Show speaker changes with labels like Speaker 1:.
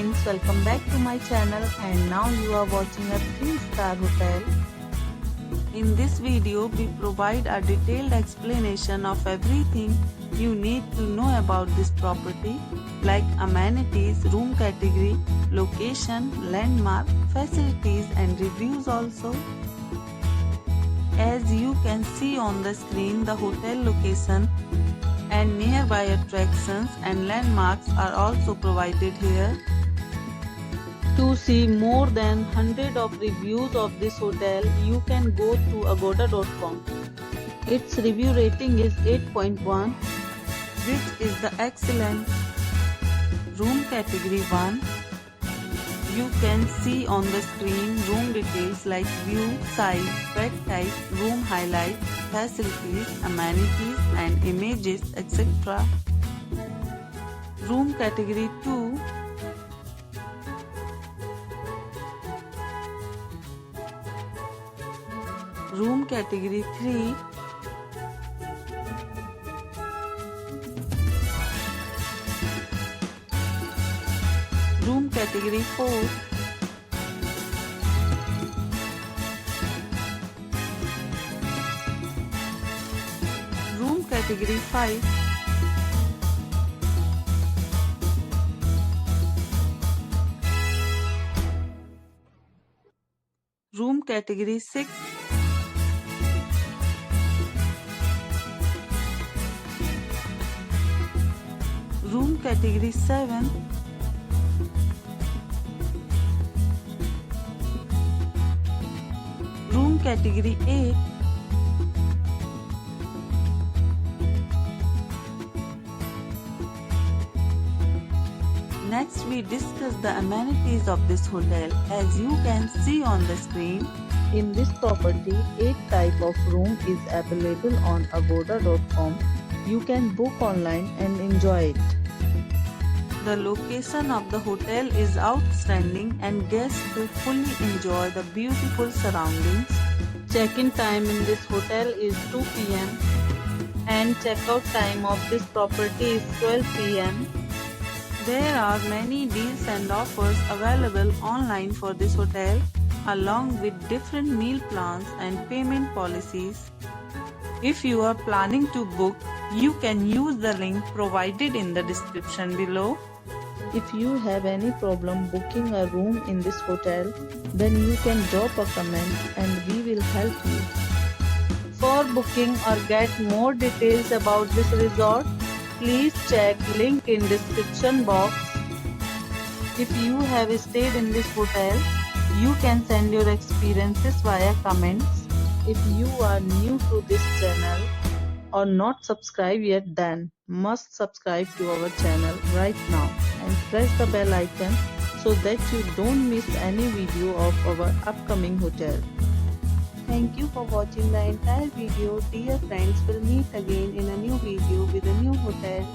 Speaker 1: friends, welcome back to my channel, and now you are watching a 3-star hotel. In this video we provide a detailed explanation of everything you need to know about this property, like amenities, room category, location, landmark, facilities and reviews also. As you can see on the screen, the hotel location and nearby attractions and landmarks are also provided here. To see more than 100 of reviews of this hotel, you can go to agoda.com. Its review rating is 8.1, which is the excellent. Room category 1. You can see on the screen room details like view, size, bed type, room highlights, facilities, amenities and images, etc. Room category 2. Room category 3. Room category 4. Room category 5. Room category 6. Room category 7. Room category 8. Next we discuss the amenities of this hotel. As you can see on the screen, in this property 8 type of room is available on agoda.com. You can book online and enjoy it. The location of the hotel is outstanding and guests will fully enjoy the beautiful surroundings. Check-in time in this hotel is 2 p.m. and check-out time of this property is 12 p.m. There are many deals and offers available online for this hotel, along with different meal plans and payment policies. If you are planning to book, you can use the link provided in the description below. If you have any problem booking a room in this hotel, then you can drop a comment and we will help you. For booking or get more details about this resort, please check link in description box. If you have stayed in this hotel, you can send your experiences via comments. If you are new to this channel or not subscribed yet, then must subscribe to our channel right now and press the bell icon so that you don't miss any video of our upcoming hotel. Thank you for watching the entire video. Dear friends, we'll meet again in a new video with a new hotel.